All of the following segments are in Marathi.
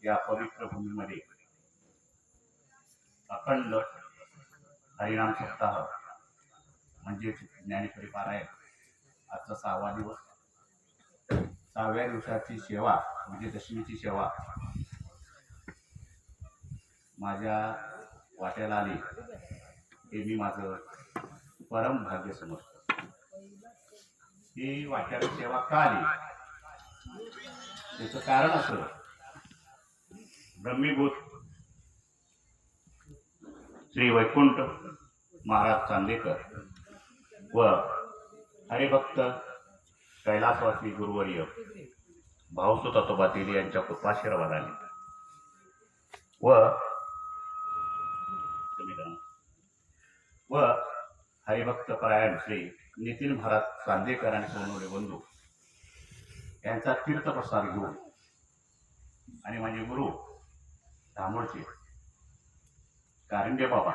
या पवित्र भूमीमध्ये अखंड हरिनाम सप्ताह म्हणजे ज्ञानेश्वरी पारायण आजचा 6वा दिवस. 6व्या दिवसाची सेवा म्हणजे दशमीची सेवा माझ्या वाट्याला आली हे मी माझं परम भाग्य समजतो. ही वाट्याला सेवा का आली त्याचं कारण असं, ब्रह्मीभूत श्री वैकुंठ महाराज चांदेकर व हरिभक्त कैलासवासी गुरुवर्य भाऊसू तत्वपातील यांच्या कृपाशीर्वादाने व हरिभक्त परायण श्री नितीन महाराज चांदेकर आणि सोनवणे बंधू यांचा तीर्थप्रसाद घेऊन आणि माझे गुरु धामोडचे कारंडे बाबा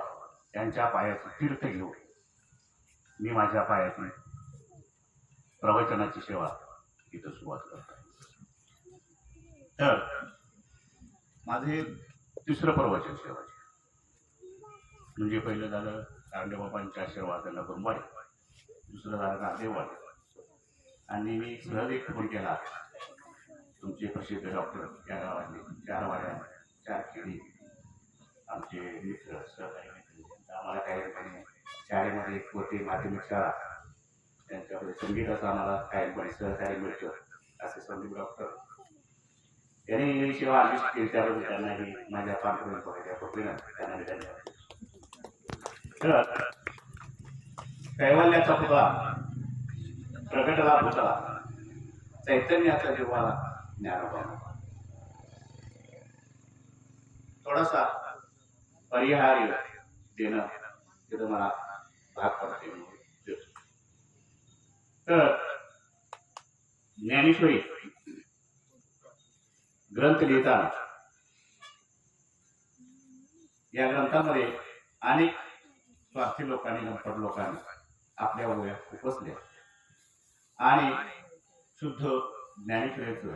यांच्या पायाचे तीर्थ घेऊन मी माझ्या पायाची प्रवचनाची सेवा इथं सुरुवात करतो. तर माझे तिसरं प्रवचन सेवाचे म्हणजे पहिलं झालं कारंडे बाबांच्या आशीर्वादाला ब्रह्मवाडी, दुसरं झालं नादेवाडी आणि मी सहज एक फोन केला. तुमचे प्रसिद्ध डॉक्टर या गावातले 4 वाड्या 4 खेडी आमचे मित्र सहकारी मित्र आम्हाला काही शाळेमध्ये होते माध्यमिक शाळा त्यांच्याकडे संगीताचा आम्हाला कायमपणे सहकार्य मिळतं असे संदीप डॉक्टर यांनी सेवा आदेश केली. त्याबद्दल त्यांनाही माझ्या पाठवून बघायच्या पकडीनं त्यांना धन्यवाद. तर कैवल्याचा पुतळा प्रगटला भूतला चैतन्याचा जीवाला ज्ञानोबा. थोडासा परिहार्य देणं तिथं मला भाग पडते. तर ज्ञानेश्वरी ग्रंथ लिहिताना या ग्रंथामध्ये अनेक स्वार्थी लोकांनी लंपट लोकांनी आपल्या वया उपसल्या आणि शुद्ध ज्ञानेश्वरीचं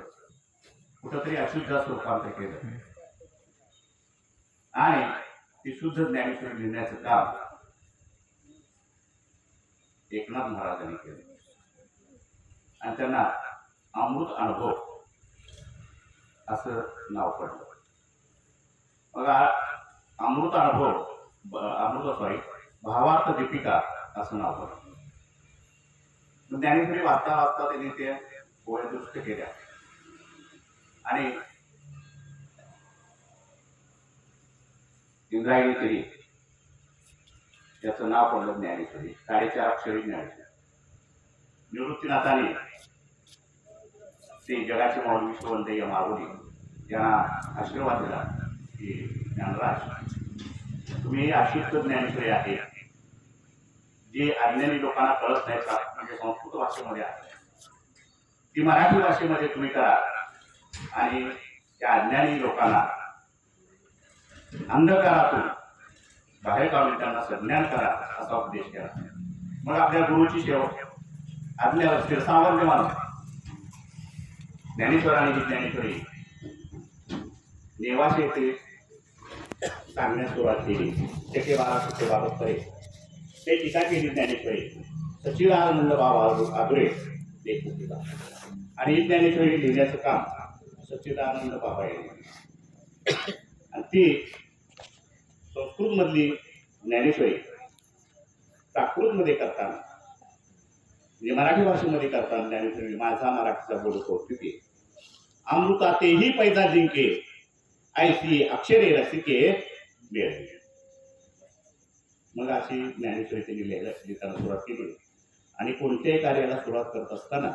कुठंतरी अशुद्ध रूपांतर केलं आणि ती शुद्ध ज्ञानेश्वरी लिहिण्याचं काम एकनाथ महाराजांनी केलं आणि त्यांना अमृत अनुभव असं नाव पडलं. मग अमृत भावार्थ दीपिका असं नाव पडलं. ज्ञानेश्वरी वाचता वाचता त्यांनी ते ओळ्या दुरुस्त केल्या आणि इंद्रायणी तरी त्याचं नाव पडलं ज्ञानेश्वरी. 4.5 अक्षरी ज्ञानेश्वरी. निवृत्तीनाथाने ते जगाचे माऊली विश्ववंदय माऊली यांना आशीर्वाद दिला की ज्ञानराज तुम्ही अशीच ज्ञानेश्वरी आहे जी अज्ञानी लोकांना कळत नाही का म्हणजे संस्कृत भाषेमध्ये आहे ती मराठी भाषेमध्ये तुम्ही करा आणि त्या अज्ञानी लोकांना अंधकारातून बाहेर काढून त्यांना सज्ञान करा असा उपदेश केला. मग आपल्या गुरुची सेवा आज्ञा शिरसावरने मानून ज्ञानेश्वरांनी ही ज्ञानेश्वरी नेवासे येथे सांगण्यास सुरुवात केली. ते 1272 ते टीका केली ज्ञानेश्वरी सच्चिदानंद बाबा आगरे देखील आणि ही ज्ञानेश्वरी लिहिण्याचं काम सच्चिदानंद बाबा यांनी आणि ती संस्कृत मधली ज्ञानेश्वरी प्राकृतमध्ये करताना म्हणजे मराठी भाषेमध्ये करताना ज्ञानेश्वरी माझा मराठीचा बोल कौतुके अमृता तेही पैदा जिंके ऐसी अक्षरे रसिके बेळ. मग अशी ज्ञानेश्वरी त्यांनी लिहिताना सुरुवात केली आणि कोणत्याही कार्याला सुरुवात करत असताना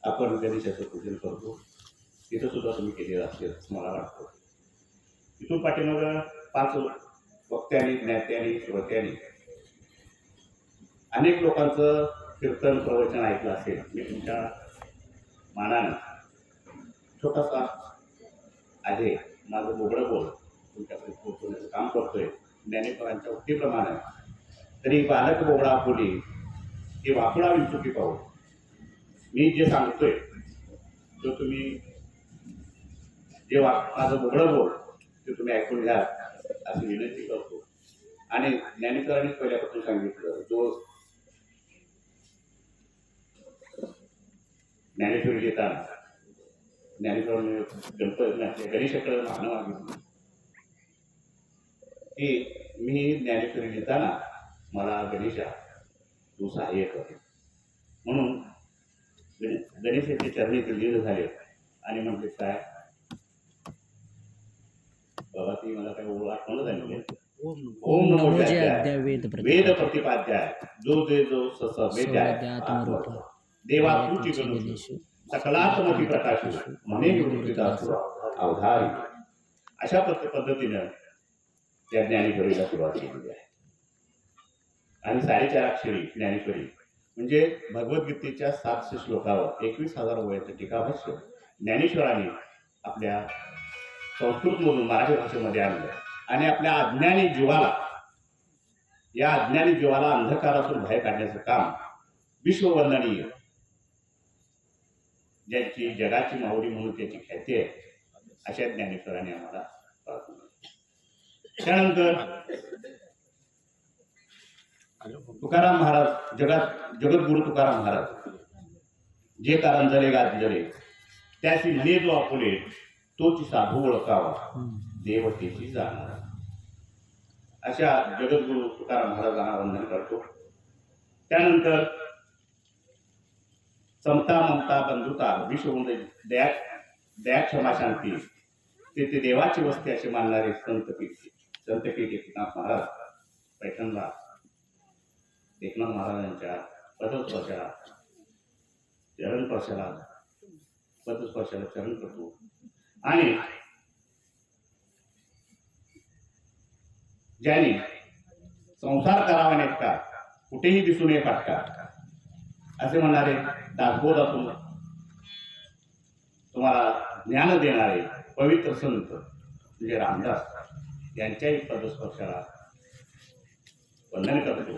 आपण गणेशाचं पूजन करतो. तिथं सुद्धा तुम्ही केलेलं असेल मला वाटतं. इथून पाठीमागं 5 वक्त्यांनी ज्ञात्यांनी श्रोत्यांनी अनेक लोकांचं कीर्तन प्रवचन ऐकलं असेल. मी तुमच्या मानानं छोटासा आहे माझं बोबडं बोल तुमच्याकडे पोहोचवण्याचं काम करतोय ज्ञानेश्वरांच्या उक्तीप्रमाणे. तरी बालक बोबडा बोली की वाकुळा विंचुकी पाहू मी जे सांगतोय तो तुम्ही जे माझं बोबडं बोल ते तुम्ही ऐकून घ्या अशी विनंती करतो. आणि ज्ञानेश्वरांनी पहिल्यापासून सांगितलं, जो ज्ञानेश्वरी लिहिताना ज्ञानेश्वरांनी गणपती गणेशाकडे मागणं मागितलं की मी ज्ञानेश्वरी लिहिताना मला गणेशा तू सहाय्य कर. म्हणून गणेशाचे चरणी लीन झाले आणि म्हणजे काय बाबा ती मला काय आठवण झाली. ओम नमो जय वेद प्रतिपाध्याय जो जे जो देवा तुची गणेश सकलात्मकी प्रकाश म्हणे निवृत्तीदास अवधारी. अशा पद्धतीनं त्या ज्ञानेश्वरीला सुरुवात केलेली आहे. आणि 4.5 अक्षरी ज्ञानेश्वरी म्हणजे भगवद्गीतेच्या 700 श्लोकावर 21,000 ओव्यांचं टीकाभाष्य ज्ञानेश्वरांनी आपल्या संस्कृतमधून मराठी भाषेमध्ये आणलं आणि आपल्या अज्ञानी जीवाला या अज्ञानी जीवाला अंधकारातून बाहेर काढण्याचं काम विश्ववंदनीय ज्यांची जगाची माऊली म्हणून त्याची ख्याती आहे अशा ज्ञानेश्वरांनी आम्हाला पाठवलं. त्यानंतर तुकाराम महाराज जगद्गुरु तुकाराम महाराज जे कारंजले गांजले त्याची म्हणे जो आपुले तोची साधू ओळखावा देवतेची जाणार. अशा जगद्गुरु तुकाराम महाराजांना वंदन करतो. त्यानंतर समता ममता बंधुता विश्वमध्ये दया क्षमा शांती ते देवाची वस्ती असे मानणारे संत पीठ एकनाथ महाराज पैठणला एकनाथ महाराजांच्या पदस्पर्शाला चरण करतो. आणि ज्यांनी संसार करावा नेटका कुठेही दिसून नये फाटका असे म्हणणारे दासबोध असून तुम्हाला ज्ञान देणारे पवित्र संत म्हणजे रामदास यांच्याही पदस्पर्शाला वंदन करतो.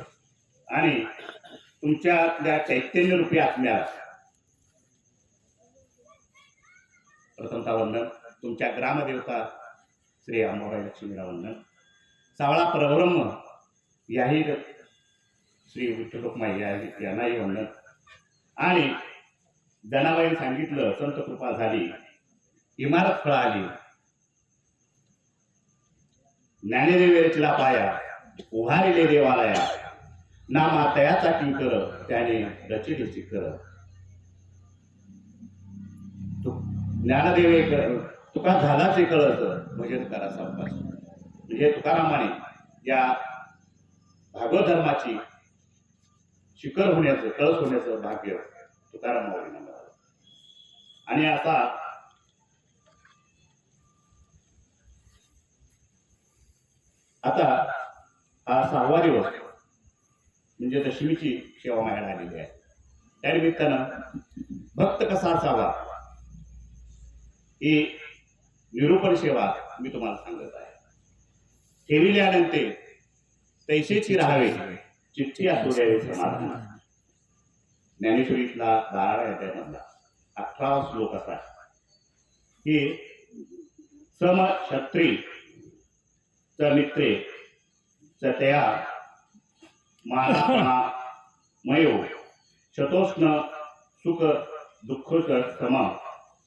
आणि तुमच्यातल्या चैतन्यरूपी आत्म्याला प्रथमतः वंदन. तुमच्या ग्रामदेवता श्री अंबाबाई लक्ष्मीला वंदन. सावळा परब्रह्म याही श्री विठ्ठलोकमाई यांनाही वंदन. आणि जनाबाई सांगितलं संत कृपा झाली इमारत फळाली ज्ञानेदेव रचला पाया उभारिले देवालया नामा तयाचा किंकर त्याने रचिले चिकर. ज्ञानदेव तुका झालाच कळत म्हणजे तुकारा सावकाश. म्हणजे तुकारामाने या भागवत धर्माची शिखर होण्याचं कळस होण्याचं भाग्य तुकाराम माऊलींना मिळालं. आणि आता हा 6वा दिवस म्हणजे दशमीची सेवा मागायला आलेली आहे. त्या निमित्तानं भक्त कसा असावा ही निरूपण सेवा मी तुम्हाला सांगत आहे. ठेविल्यानंतर तैसेची राहावे चिठ्ठी असू द्यावी समाधान. ज्ञानेश्वरीतला 12व्या अध्यायामधला 18वा श्लोक असा की सम क्षत्री च मित्रे च तया मानापणा मयो शतोष्ण सुख दुःख सम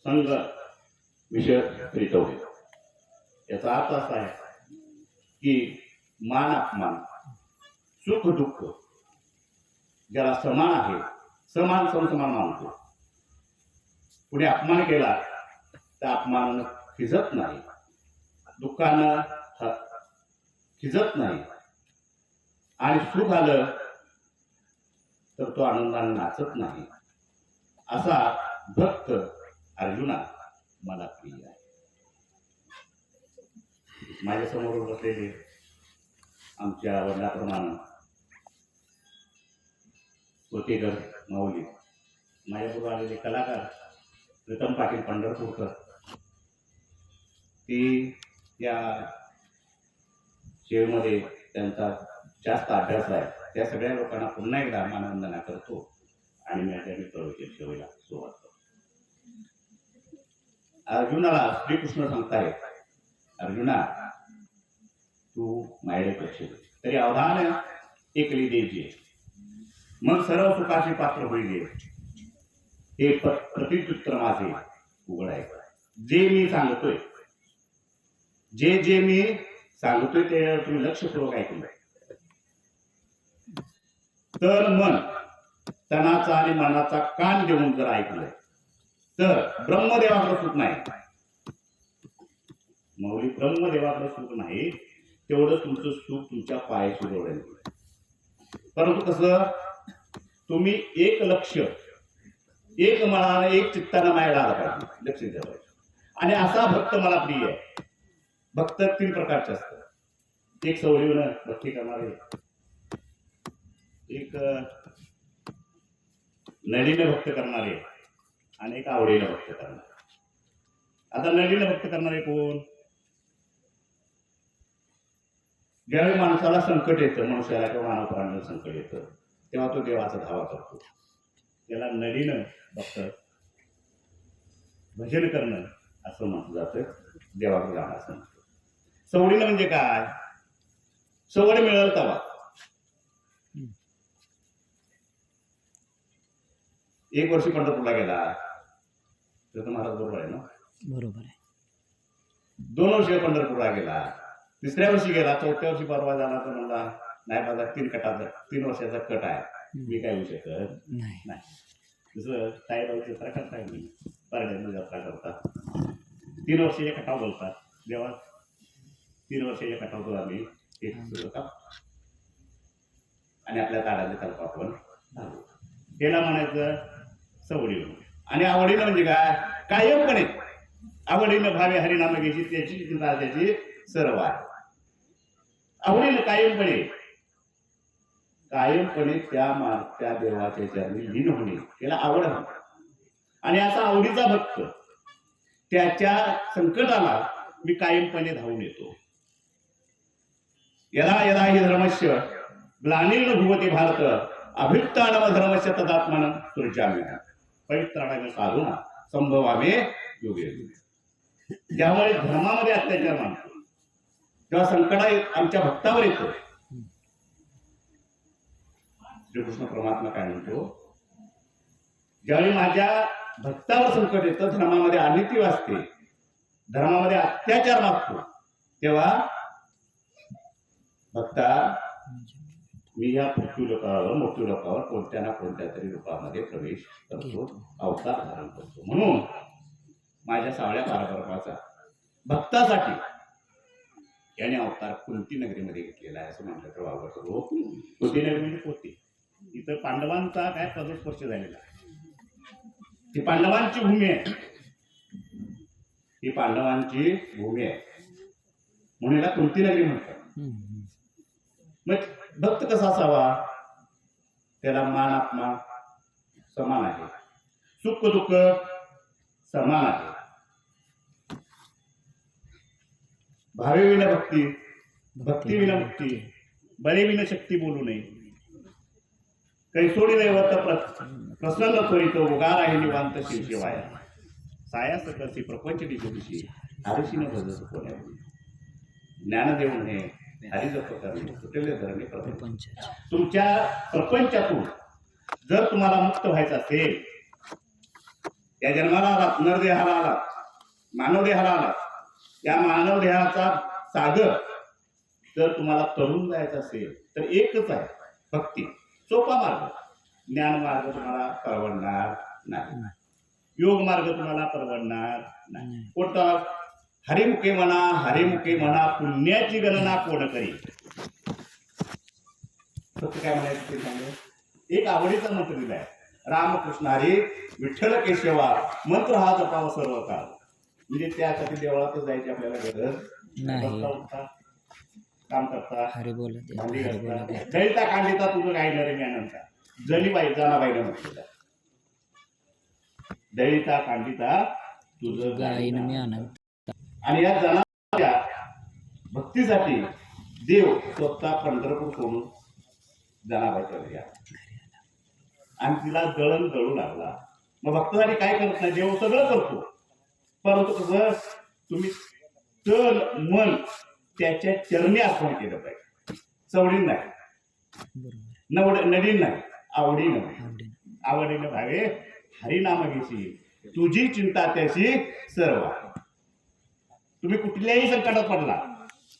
संग विषय प्रीतो. याचा अर्थ असा आहे की मान अपमान सुख दुःख ज्याला समान आहे समान समसमान मानतो. पुढे अपमान केला तर अपमान खिजत नाही दुःखानं खिजत नाही आणि सुख आलं तर तो आनंदाने नाचत नाही. असा भक्त अर्जुना मला प्रिय आहे. माझ्यासमोर बसलेले आमच्या वडिलाप्रमाणे कोतेकर माऊली माझ्याबरोबर आलेले कलाकार प्रीतम पाटील पंढरपूरकर ती या शेवमध्ये त्यांचा जास्त अभ्यास आहे. त्या सगळ्या लोकांना पुन्हा एकदा मानवंदना करतो आणि मी आता प्रवचन सेवेला सुरुवात करतो. अर्जुनाला श्रीकृष्ण सांगताय, अर्जुना तू माझ्याकडे लक्ष दे, तरी अवधान एकली द्यायची, मग सर्व सुखाची पात्र होईल. हे प्रत्युत्तर माझे उघड आहे. जे मी सांगतोय, जे मी सांगतोय ते तुम्ही लक्षपूर्वक ऐकून, तर मन तनाचा आणि मनाचा कान देऊन जर ऐकलं तर ब्रह्मदेवाकडे सुख नाही. मौली ब्रह्मदेवाकडे सुख नाही, तेवढं तुमचं सुख तुमच्या पायाशी जोडेल. परंतु कसं, तुम्ही एक लक्ष, एक मनाने, एक चित्तानं माझ्याकडे आला पाहिजे, लक्ष द्या पाहिजे. आणि असा भक्त मला प्रिय आहे. भक्त 3 प्रकारचे असतात. एक सवयीनं भक्ती करणारे, एक नडीने भक्त करणारे, आणि एक आवडीने भक्त करणारे. आता नडीने भक्त करणारे कोण? ज्यावेळी माणसाला संकट येतं, मनुष्याला किंवा मानव प्राण्याला संकट येतं, तेव्हा तो देवाचा धावा करतो. त्याला नडीनं भक्त, भजन करणं असं म्हटलं जातं, देवाचं गाणं असं म्हणतो. सवडीनं म्हणजे काय? सवड मिळेल तवा. एक वर्षी पंढरपूरला गेला तर महाराज बरोबर आहे ना? बरोबर आहे. 2 वर्षी पंढरपूरला गेला, 3ऱ्या वर्षी गेला, 4थ्या वर्षी परवा झाला तर म्हणला नाही, माझा 3 वर्षाचा कट आहे, मी काय होऊ शकत नाही. जसं साईबाबा जत्रा करताय, मी परड्यानं जत्रा करता, 3 वर्षाच्या कटाव बोलतात. देवा 3 वर्षाच्या कटावतो आम्ही आणि आपल्या ताडाचे कल्प आपण घालू. त्याला म्हणायचं सवडीनं. आणि आवडीनं म्हणजे काय? कायमपणे आवडीनं भावे हरिनाम घ्यायची, त्याची चिंता त्याची सर्व आहे. आवडीनं कायमपणे त्या देवाच्या चरणी लीन होणे, त्याला आवड आहे. आणि असा आवडीचा भक्त त्याच्या संकटाला मी कायमपणे धावून येतो. यदा यदा हि धर्मस्य ग्लानिर्न भुवते भारत अभ्युत्थानम धर्मस्य तदात्मानं सृजाम्य पवित्राणाने साधूना संभवामे योगे युगे. ज्यामुळे धर्मामध्ये अत्याचार मानतो, जेव्हा संकट आमच्या भक्तावर येतो, श्रीकृष्ण परमात्मा काय म्हणतो, ज्यावेळी माझ्या भक्तावर संकट येतं, धर्मामध्ये अनिती वाचते, धर्मामध्ये अत्याचार मागतो, तेव्हा भक्ता मी या पृथ्वी लोकावर कोणत्या ना कोणत्या तरी रूपामध्ये प्रवेश करतो, अवतार धारण करतो. म्हणून माझ्या सावळ्या पारंपरिकाचा भक्तासाठी याने अवतार कुंती नगरीमध्ये घेतलेला आहे असं म्हटलं तर वावर करू. कुंती नगरी म्हणजे पोती, इथं पांडवांचा काय पदस्पर्श झालेला आहे. ती पांडवांची भूमी आहे, ही पांडवांची भूमी आहे, म्हणून याला कुंती नगरी म्हणतात. मग भक्त कसा असावा? त्याला मान अपमान समान आहे, सुख दुःख समान आहे. भावे विना भक्ती, भक्ती विना मुक्ती, बळे विना शक्ती बोलू नये. कैसोडी दैवत प्रसन्न त्वरितो उगार आहे निवांत शिवशिवाया. साया सकसी प्रपंच दिशी हरिशीने भजत कोण्या. ज्ञान देऊन हे हरिजप करणे कुठले धरणे प्रपंच. तुमच्या प्रपंचातून जर तुम्हाला मुक्त व्हायचं असेल, या जन्माला आलात, नरदेहाला आलात, मानव देहाला आलात, या मानव देहाचा सागर जर तुम्हाला तरुण जायचं असेल तर एकच आहे, भक्ती. सोपा मार्ग. ज्ञान मार्ग तुम्हाला परवडणार नाही, योग मार्ग तुम्हाला परवडणार नाही. कोणता? हरिमुखे म्हणा पुण्याची गणना कोण करी. काय म्हणायचं ते सांगू. एक आवडीचा मंत्र दिलाय, रामकृष्ण हरी विठ्ठल केशवा मंत्र हा जपावा सर्व काळ. म्हणजे त्यासाठी देवळातच जायची आपल्याला गरज नाही. काम करता, भांडी घासता, दळीता कांडीता तुझं काय नरे ज्ञानंता जली बाई जाणाबाईने म्हटलेलं. दळीता कांडीता तुझं गायन मी आनंद. आणि या जनाच्या भक्तीसाठी देव स्वतः पंढरपूर सोडून जनाबाईच्या घरी आला आणि तिला दळण दळू लागला. मग भक्तासाठी काय करत नाही, देव सगळं करतो, परंतु कसं तुम्ही तन मन त्याच्या चरणी अर्पण केलं पाहिजे. चवडीन नाही, नडीन नाही, आवडीनं भावे हरिनाम घेशी तुझी चिंता त्याशी सर्व. तुम्ही कुठल्याही संकटात पडला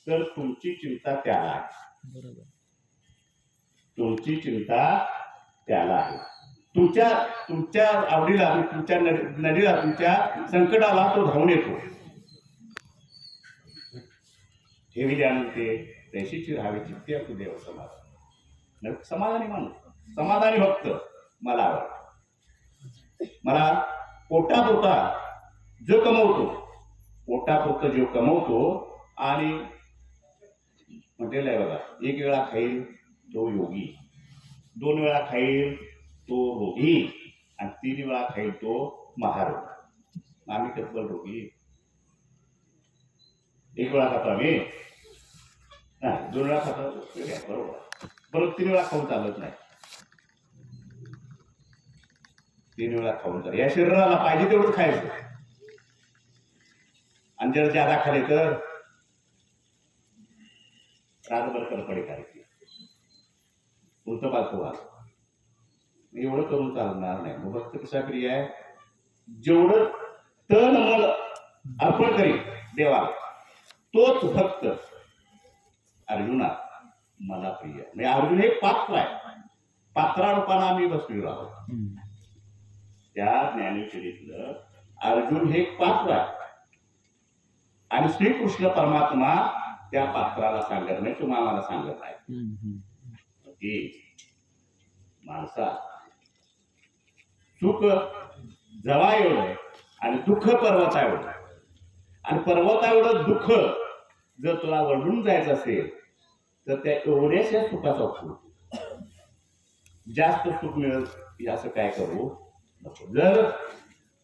तर तुमची चिंता त्याला आहे, तुमची चिंता त्याला आहे. तुमच्या आवडीला, तुमच्या नदीला, तुमच्या संकटाला तो धावून येतो. ठेवी आणते तशीची राहावी चित्ते असू देव समाधान. समाधानी माणूस, समाधानी भक्त मला आवडतं. मला पोटा जो कमवतो, पोटापुरता जो कमवतो आणि म्हटलेलं आहे बघा, एक वेळा खाईल तो योगी, 2 वेळा खाईल तो रोगी आणि 3 वेळा खाईल तो महारोगी. आम्ही तत्पर रोगी. 1 वेळा खातो आम्ही, 2 वेळा खातो बरोबर, बरोबर 3 वेळा खाऊन चालत नाही. 3 वेळा खाऊन चालत. या शरीराला पाहिजे तेवढं खायचं आणि जर ज्यादा खाले तर रातभर कडकडे करायची, उलट पालतो व्हा. एवढं करून चालणार नाही. मग भक्त कशा क्रिया आहे, जेवढं तन मन अर्पण करील देवा तोच भक्त अर्जुना मला प्रिय. म्हणजे अर्जुन हे पात्र आहे, पात्रारूपानं आम्ही बसलेलो आहोत. त्या ज्ञानेश्वरीतलं अर्जुन हे पात्र आहे आणि श्रीकृष्ण परमात्मा त्या पात्राला सांगत नाही, तुम्हाला मला सांगत आहे की माणसा सुख जवा एवढं आणि दुःख पर्वता एवढं, आणि पर्वता एवढं दुःख जर तुला वळून जायचं असेल तर त्या एवढ्याशा सुखाचा उपयोग. जास्त सुख मिळेल असं काय करू नको. जर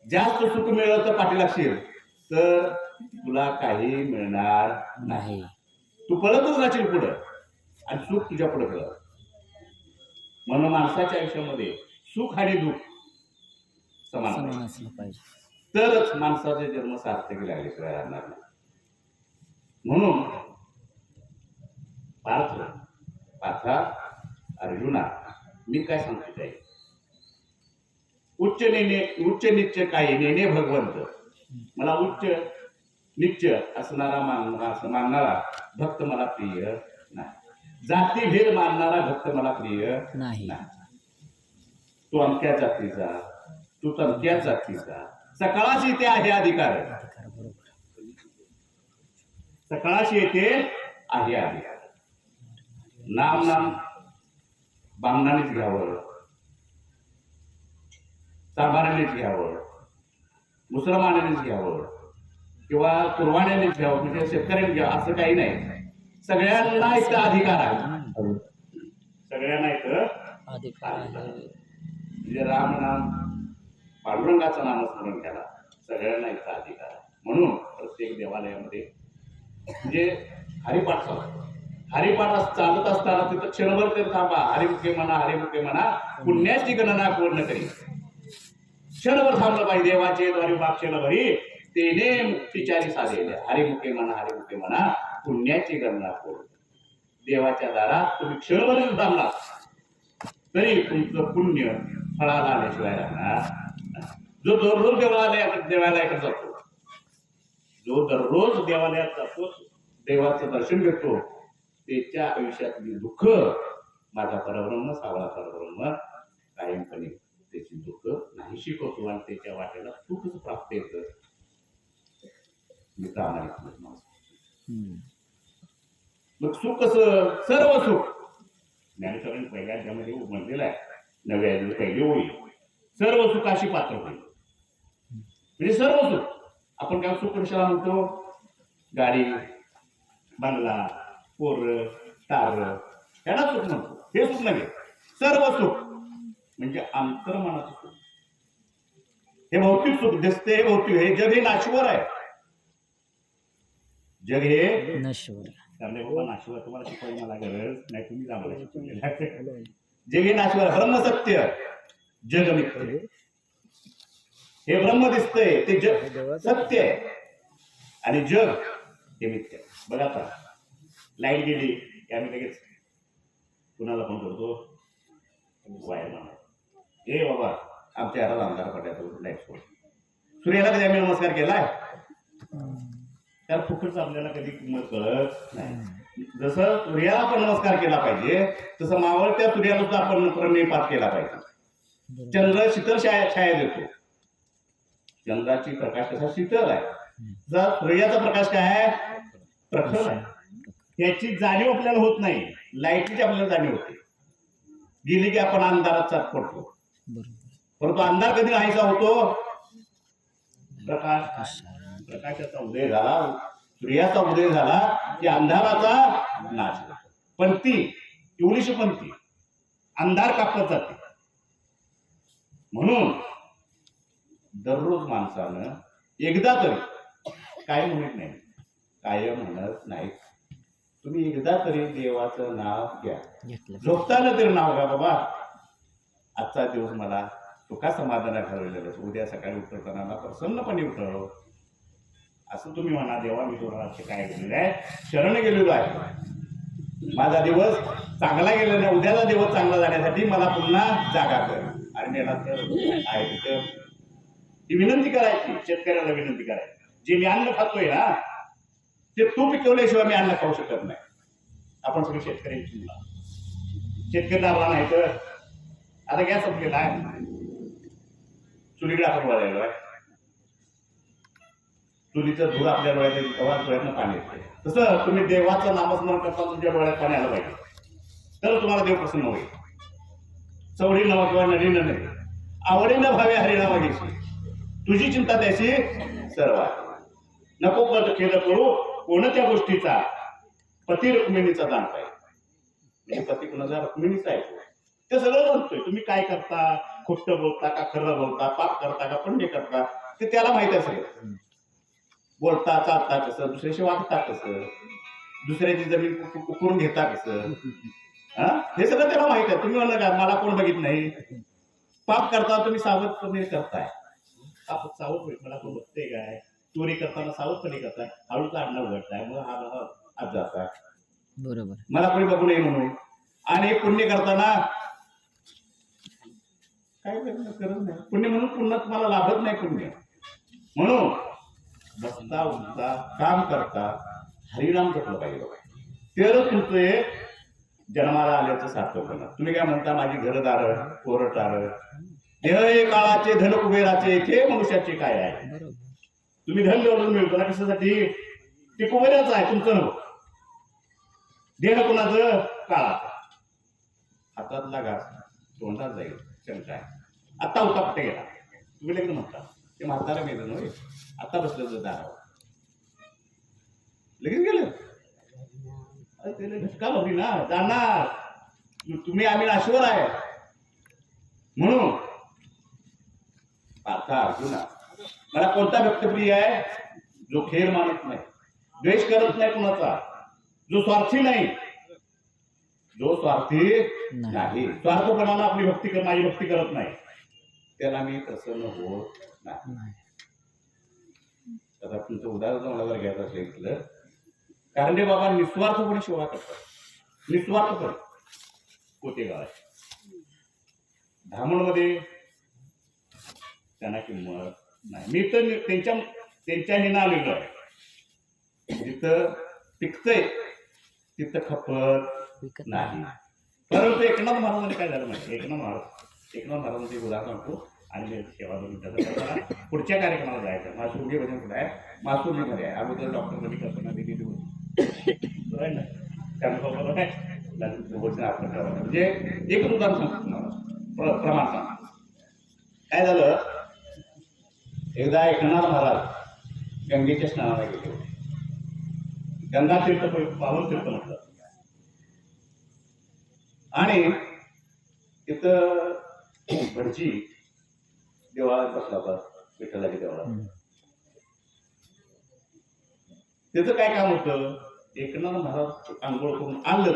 जास्त सुख मिळेल तर पाठी लागशील तर तुला काही मिळणार नाही. तू पळतच राहशील पुढं आणि सुख तुझ्या पुढे पळत. म्हणून माणसाच्या आयुष्यामध्ये सुख आणि दुःख समान असलं पाहिजे, तरच माणसाचे जन्म सार्थक लागल्याशिवाय राहणार नाही. म्हणून पार्था अर्जुना मी काय सांगतो ताई, उच्च निच्च काही नेणे भगवंत. मला उच्च निच्च असणारा मानणारा भक्त मला प्रिय नाही. जातीभेद मानणारा भक्त मला प्रिय नाही. तू अमक्या जातीचा, तू तमक्या जातीचा, सकाळाशी येते आहे अधिकार, सकाळाशी येते आहे अधिकार. नाम बामणानेच घ्यावं, चांभारानेच घ्यावं, मुसलमानानेच घ्यावं किंवा कुरवाण्यानेच घ्यावं, म्हणजे शेतकऱ्याने घ्यावं असं काही नाही. सगळ्यांना इथं अधिकार आहे, सगळ्यांना इथं अधिकार आहे. म्हणजे राम नाम पांडुरंगाचं नामस्मरण केला, सगळ्यांना इथं अधिकार आहे. म्हणून प्रत्येक देवालयामध्ये म्हणजे हरिपाठ चालतो. हरिपाठ चालत असताना तिथं क्षणभर तर थांबा, हरिमुखे म्हणा पुण्याची गणना पूर्ण करी. क्षणभर थांबलं पाहिजे. देवाचे द्वारे बाक्षेला भरी तेने मुक्तीचारी साधेले. हरिमुखे म्हणा पुण्याची गणना पूर्ण. देवाच्या दारात तुम्ही क्षणभर थांबला तरी तुमचं पुण्य फळाला आल्याशिवाय राहणार. जो दररोज देवालयाकडे जातो, जो दररोज देवालयात जातो, देवाचं दर्शन घेतो, त्याच्या आयुष्यातली दुःख माझा परब्रह्म सावळा परब्रह्म कायमपणे त्याची दुःख नाही शिकवतो आणि त्याच्या वाटेला सुखच प्राप्त येतं. मी प्रामाणिक मग सुख कसं, सर्व सुख ज्ञानेश्वरांनी पहिल्या अध्यायामध्ये म्हटलेलं आहे, 9व्या अध्यायात पहिली ओळी, सर्व सुखाशी पात्र होईल. म्हणजे सर्व सुख. आपण काय सुख कशाला म्हणतो, गाडी बंगला पोर तार याला सुख म्हणतो. हे सुख नव्हे, सर्व सुख म्हणजे अंतर्मनाचं सुख. हे भौतिक सुख दिसते, हे भौतिक. हे जग हे नाशवर आहे, जग हे नश्वर. त्यामुळे बाबा नाशवर तुम्हाला शिकवायची मला गरज नाही, तुम्ही आम्हाला शिकवलेलं. जग हे नाशवर, ब्रह्मसत्य जग मिथ्य. हे ब्रह्म दिसतंय ते जग सत्य आहे आणि जग हे मिथ्या आहे. बघा आता लाईट गेली की आम्ही लगेच कुणाला फोन करतो, वायर मारणार, ए बाबा आमच्या हातात अंधार पडल्याचा लाईट सोड. सूर्याला कधी आम्ही नमस्कार केलाय? त्याला फुकटच आपल्याला कधी किंमत कळत नाही. जसं सूर्याला आपण नमस्कार केला पाहिजे तसं मावळत्या सूर्याला सुद्धा आपण प्रणिपात केला पाहिजे. चंद्र शीतल छाया देतो, चंद्राची प्रकाश कसा शीतल आहे, जर सूर्याचा प्रकाश काय आहे? प्रखर आहे. याची जाणीव आपल्याला होत नाही, लाईटची आपल्याला जाणीव होते. गेली की आपण अंधारात चाट पडतो, परंतु अंधार कधी नाहीसा होतो? प्रकाश, प्रकाशाचा उदय झाला, सूर्याचा उदय झाला की अंधाराचा नाश होतो. पंथी एवढीशी पंथी अंधार कापत जाते. म्हणून दररोज माणसानं एकदा तरी, काय म्हणत नाही, कायम म्हणत नाही, तुम्ही एकदा तरी देवाचं नाव घ्या. झोपताना तरी नाव घ्या, बाबा आजचा दिवस मला सुखा समाधान ठरवलेलं, उद्या सकाळी उठताना मला प्रसन्नपणे उठव असं तुम्ही म्हणा. देवा मी तुम्हाला काय केलेलं आहे, शरण गेलेलो आहे, माझा दिवस चांगला गेला नाही, उद्याचा दिवस चांगला जाण्यासाठी मला पुन्हा जागा कर. आणि नेणार तर आहे तिथं ती विनंती करायची, शेतकऱ्याला विनंती करायची, जे मी अन्न खातोय ना ते तू पिकवल्याशिवाय मी अन्न खाऊ शकत नाही. आपण सगळे शेतकऱ्यांची मुलं, शेतकरी दाबला नाही तर आता गॅस संपलेला आहे, चुलीकडे आपण वळायलो आहे, चुलीचं धूर आपल्या डोळ्यातनं पाणी येते. तसं तुम्ही देवाचं नामस्मरण करता तुमच्या डोळ्यात पाणी आलं पाहिजे, तर तुम्हाला देव प्रसन्न होईल. चवडी नवा किंवा नडीनं नाही, आवडीनं भावे हरिनामा घेशी, तुझी चिंता त्याची सर्व आहे. नको खेद करू कोणत्या गोष्टीचा, पती रुक्मिणीचा दान पाहिजे. पती कुणाचा? रुक्मिणीचा आहे. ते सगळं जाणतोय, तुम्ही काय करता, खोटं बोलता का खरं बोलता, पाप करता का पुण्य करता, ते त्याला माहित आहे सगळं. बोलता चालता कसं, दुसऱ्याशी वागता कसं, दुसऱ्याची जमीन उकरून घेता कसं, हे सगळं त्याला माहित आहे. तुम्ही म्हणलं का मला कोण बघित नाही? पाप करता तुम्ही सावधपणे करताय, पाप सावध मला कोण बघते काय? चोरी करताना सावधपणे करताय, हळूच आडणं उघडताय, मग हा आज जाताय, बरोबर, मला कोणी बघू नये म्हणून. आणि पुण्य करताना काय करत नाही, पुण्य म्हणून पुन्हा तुम्हाला लाभत नाही पुण्य. म्हणून बसता उठता काम करता हरिनाम जपलं पाहिजे, तर तुमचे जन्माला आल्याचं सार्थक होणार. तुम्ही काय म्हणता, माझी घरदार कोरटार देह काळाचे धन कुबेराचे इथे मनुष्याचे काय आहे? तुम्ही धन निवडून मिळतो ना कशासाठी? ते कुबेराचं आहे, तुमचं नव्हतं. देह कुणाचं? काळाचं. हातातला घास तोंडात जाईल शंका आहे. आता होता कुठे गेला? तुम्ही लगेच म्हणता ते म्हातारा मेलं नव्हे, आता बसलं दारावर, लगेच गेलं. झटका लावली ना, जाणार तुम्ही, आम्ही नाशवर आहे. म्हणून आता अर्जुना, मला कोणता व्यक्ती प्रिय आहे? जो खेळ मानत नाही, द्वेष करत नाही कुणाचा, जो स्वार्थी नाही, जो स्वार्थी नाही, स्वार्थपणाला आपली भक्ती कर, माझी भक्ती करत नाही, त्याला मी प्रसन्न होत नाही. आता तुमचं उदाहरण मला जर घ्यायचं असेल, कारंडे बाबा निस्वार्थपणे सेवा करतात, निस्वार्थपणे. कोतेगाव आहे, धामणमध्ये त्यांना किंमत नाही. मी तर त्यांच्या हिना आलेलो आहे. जिथं पिकतंय तिथं खपत नाही. परंतु एकनाथ महाराजांनी काय झालं माहिती? एकनाथ महाराजांचे उदाहरण सांगतो आणि सेवा दोन पुढच्या कार्यक्रमाला जायचं. मासुर्गी भजन कुठं आहे? मासुर्गीमध्ये आहे. अगोदर डॉक्टर कधी करताना दिली बरोबर ना, त्यानंतर काय वचन आपण ठेवायचं. म्हणजे एकच उदाहरण सांगतो तुम्हाला, प्रमाण सांग. काय झालं, एकदा एकनाथ महाराज गंगेच्या स्नानाला गेले होते. गंगा तीर्थ पावन तीर्थ म्हटलं. आणि तिथं भटजी देवळात बसला होता, विठ्ठलाच्या देवळात. त्याचं काय काम होतं? एकनाथ महाराज आंघोळ करून आलं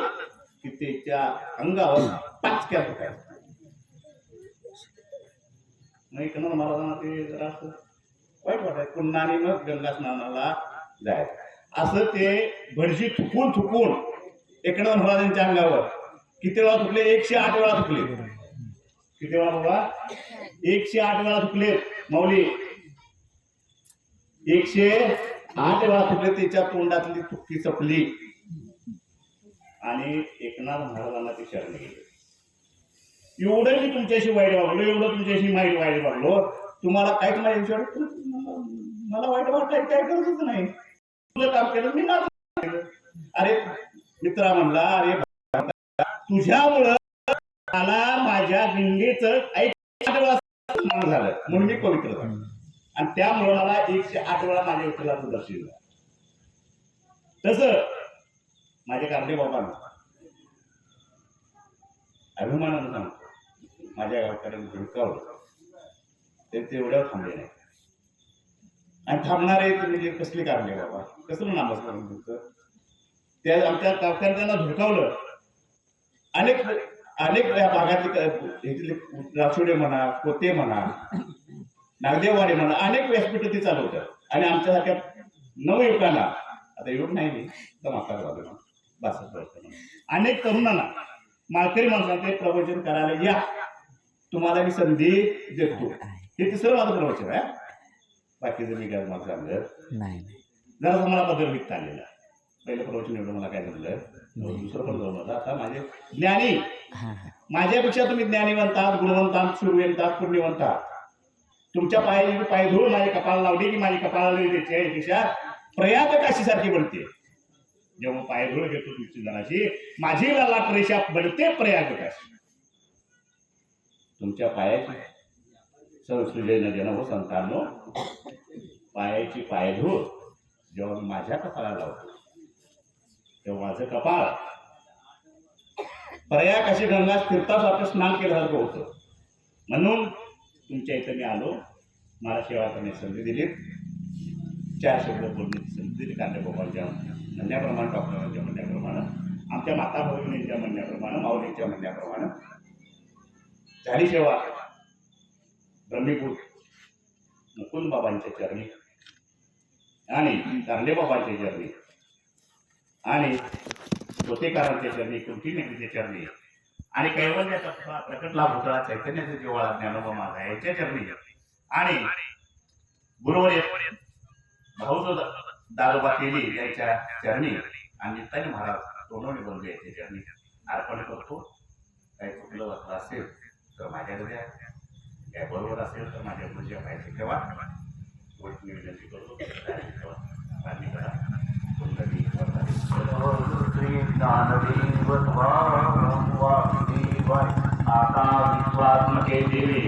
की त्याच्या अंगावर पाचक्या होत्या. मग इकडनं महाराजांना ते जरा असं वाईट वाटायचं. पुन्हा आणि मग गंगा स्नानाला जायचं. असं ते भटजी थुकून थुकून एकनाथ महाराजांच्या अंगावर किती वेळा थुकले? 108 वेळा थुकले. किती वेळा बाबा? 108 वेळा थुकले माऊली. 108 वेळा थुकले. त्याच्या तोंडातली थुकी चपली आणि एकनाथ महाराजांना ते शरण गेले. एवढं मी तुमच्याशी वाईट वागलो, एवढं तुमच्याशी वाईट वागलो, तुम्हाला काहीच माझ्या मला वाईट वाटायचं काय गरजच नाही. तुझं काम केलं मी माझं केलं. अरे मित्रा म्हणला, अरे तुझ्यामुळं मला माझ्या दिंडीचं 108 वेळा स्नान झालं म्हणून मी पवित्र झालो आणि त्यामुळे मला 108 वेळा माझ्या विठ्ठलाचं दर्शन झालं. तसं माझ्या कारणे बाबांना अभिमानानं सांगतो, माझ्या गावकऱ्यांनी झुडकावलं ते तेवढ्या थांबले नाही. आणि थांबणारे म्हणजे कसले कारणे बाबा, कसलं नामस्मरण तुमचं? त्या आमच्या गावकऱ्यांनी त्यांना झुडकावलं. अनेक या भागातले रासोडे म्हणा, कोते म्हणा, नागदेववाडी म्हणा, अनेक व्यासपीठ ते चालवतात. आणि आमच्यासारख्या नवयुवकांना, आता युवक नाही मी तर म्हातारा झालो, 62 वर्ष, अनेक तरुणांना, माळकरी माणसांना ते प्रवचन करायला या, तुम्हाला मी संधी देतो. हे तिसरं माझं प्रवचन आहे. बाकीचं मी काय मला सांगलं नाही. जरा मला बदल विकता आलेला. पहिलं प्रवचन एवढं मला काय जमलं, दुसरं पण जमलं. आता माझे ज्ञानी, माझ्यापेक्षा तुम्ही ज्ञानीवंत आहात, गुणवंत आहात, शूरवंत आहात, पुण्यवंत आहात. तुमच्या पायधूळ माझी कपाळ लावली की माझी कपाळाला प्रयाग काशीसारखी बनते. जेव्हा पायधूळ घेतो तुमची जणाची, माझी लाट रेषा बनते प्रयाग काशी. तुमच्या पायाची संसृजन जन हो संतांनो, पायाची पायधूळ जेव्हा मी माझ्या कपाळाला लावतो तेव्हा माझं कपाळ प्रयाग अशी गंगा तीर्थासारखं स्नान केल्यासारखं होतं. म्हणून तुमच्या इथं मी आलो, मला सेवा करण्याची संधी दिली, 4 शब्द बोलण्याची संधी दिली. कांदेबाबांच्या म्हणण्याप्रमाणे, डॉक्टरांच्या म्हणण्याप्रमाणे, आमच्या माता भगिनींच्या म्हणण्याप्रमाणे, माऊलींच्या म्हणण्याप्रमाणे झाली सेवा. ब्रह्मीपूर मुकुंद बाबांच्या चरणी आणि कांदेबाबांच्या चरणी आणि कोतेकरांच्या चरणी, कुंतीनेच्या चरणी आणि कैवल्याचा प्रकटला भूतळा चैतन्याचा जिव्हाळा ज्ञानोबा माझा याच्या चरणी आणि गुरुवर भाऊचो दारोबा केली याच्या चरणी आणि नित्याने महाराज सोनवणे बोलले याच्या चरणी अर्पण करतो. काही चुकलं वाटलं असेल तर माझ्याकडे द्या, काय बरोबर असेल तर माझ्या मुलीच्या पाहिजे ठेवा. गोष्टी विनंती करतो मान्य करा. आता विश्वात्मके देवे